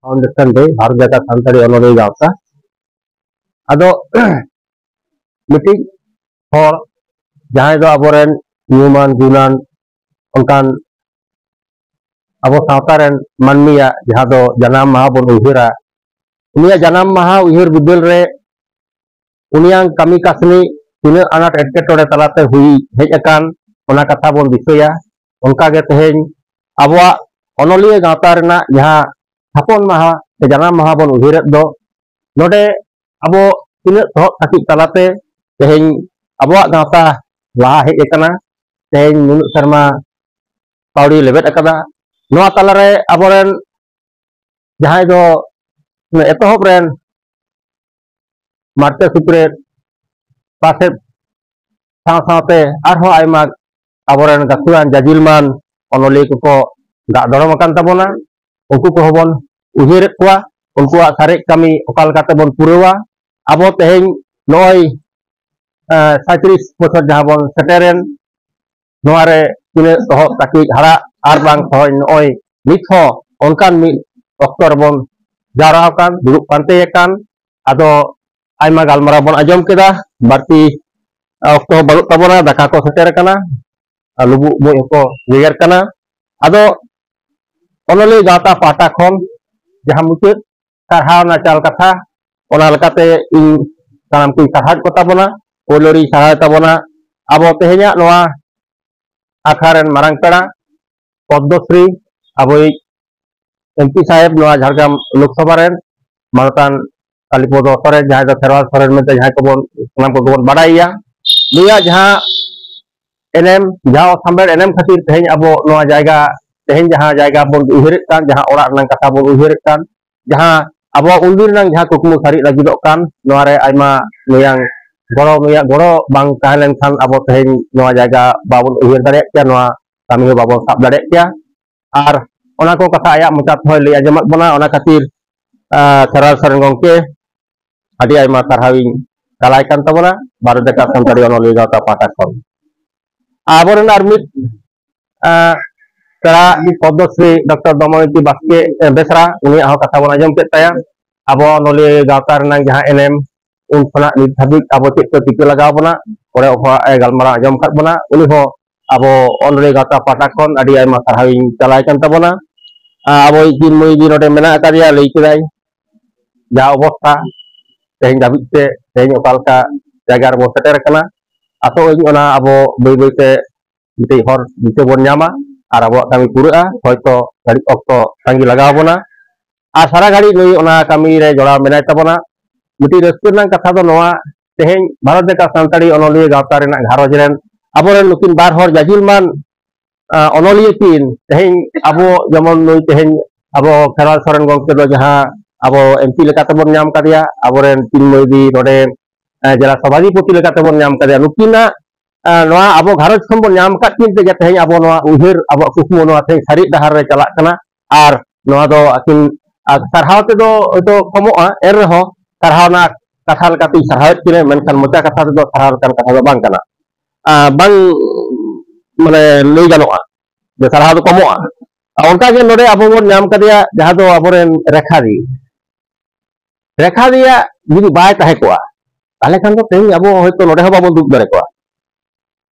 foundation दे भारत जाका सानताड़ी अनोलिया गावता अदो मिटी हर जहां दो अबोरेन ह्यूमन गुनान उनकान अबो सावतारेन मानमिया जहां दो जनाम माहा बन उहिरा उनिया जनाम माहा उहिर बिदल रे उनियां कमी कासनी तीन अनाट एटकेटोड़े तलाते हुई हेज अकान ओना कथा बन दिसया उनका गे तेहेñ अबवा अनोलिया गावता रेना जहां थापन माहा से जनाम माहा बन उहिरत दो नोडे अबो तीन सहब थाकी तलाते तेहेñ अबवा गावता लाहा हेज अकाना तेहेñ नुनु शर्मा पाउड़ी लेबेट अकदा नोआ तलारे अबोरेन जहां दो एतहब रेन मार्टे सुप्रे पासे साथे आरहो आयमा अबोरेन गाकुरान जाजिलमान अनोलिया को दाग दरम अकान ताबोना उनको को हबन उहिरेत कोआ उनकुआ सारे कमी ओकाल काते बन पुरेवा अबो तेहेñ नय 37 बछर जहां बन सेटेरेन नोआरे तीन सहब ताकी हारा आर बांग सहय नय नित हो ओनकान मि अक्तर बन जारा अकान दुरुब पांते अकान आदो आयमा गालमारा बन आजम केदा बारती अक्तो बालु ताबोना दाका को सेटेर अकाना लुबु मुय को जेगर कना आदो अनोलिया गावता पाटा खन जहां मुचाद सारहावना चाल कथा ओना लेकाते इन सानाम कुई सारहाज को ताबोना पोलोरी सारहाय ताबोना आबो तेहेña नोआ आखारेन मारांग पेड़ा पद्मश्री आबोई एमपी साहेब नोआ झारग्राम लोकसभा रेन मानतान कालीपद सोरेन जहां दो खेरवाल सोरेन में जहां को बन नाम को बन बाडाइया नुया जहां एनएम जहां सांबेर एनएम खातिर तेहेñ अबो नोआ जायगा तेहेñ जहां जायगा बन उहिरेत कान जहां ओड़ा रनang कथा बन उहिरेत कान जहां अबो उंदिर नang जहां कुकमु सारी लागिदोक कान नोआरे आयमा नुयां नुया गड़ो बांग ताहेलेन खान अबो तेहेñ नोआ जायगा बाबन उहिर दाड़ेयात क्या नोआ कामी बाबन साब दाड़ेयात क्या आर ओना को कथा आया मुचात होय लई आजमत बना ओना खातिर खेरवाल सोरेन गंके आदि आयमा सारहाविं कालाय कान ताबोना भारत जाका सानताड़ी अनोलिया गावता पाटा खन आबोरेन आर मिद पेड़ा पद्मश्री डॉक्टर दमयंती बास्के बेसरा उनिया हो कथा बन आजम केद ताया अबो अनोलिया गावता रेनां जहां एनएम उन खना नित धाबिज अबो चेक को टिके लगाव बना ओरे गालमारा आजम खाद बना उनि हो अबो अनोलिया गावता पाटा खन आदि आयमा सारहाविं चालाय कान ताबोना अबो इकिन मुई जी नोडे मेना अकादिया लई केदाय जा अवस्था तेहेñ धाबिज ते तेहेñ ओकालका जायगा रे बो सेटेर अकाना आसो ओना अबो बै बैते मिटै हर दिते बन न्यामा और अब कमी पूरा हयतो घड़ी अक्तो तांगी लगाव बना और सारा घड़ी नई ओना कमी रे जोड़ा मेनाय ताबोना मिटी रस्कुरनां कथा दो नोआ तेहेñ भारत जाका सानताड़ी अनोलिया गावता रेना घारज रेन अबोरेन नुकिन बार हर जाजिलमान अनोलिया किन तेहेñ अबो जेमन नई तेहेñ अबो खेरवाल सोरेन गंके दो जहां अबो एमपी लेकाते बन नाम कादिया अबोरेन तीन मईदी नोडे जिला सभापति लेकाते बन नाम कादिया नुकिना नोआ अबो घारज खन बन नाम काद किन तेगे तेहेñ अबो नोआ उहिर अबो कुकमु नोआ तेहेñ सारी डाहार रे चलाक कना आर नोआ दो आकिन सारहाव ते दो कमोआ एर रहो सारहावना कथा लेकाते सारहावत किने मेनखान मोचा कथा दो सारहाव लेकान कथा दो बांग कना बांग माने लई गानोआ जे सारहाव दो कमोआ ओनका गे नोडे अबो बन नाम कादिया जहां दो अबोरेन रेखा दिया जुदी बाय ताहे कोआ ताले खान दो तेहेñ अबो होयतो नोडे हो बाबो दुख दाड़े कोआ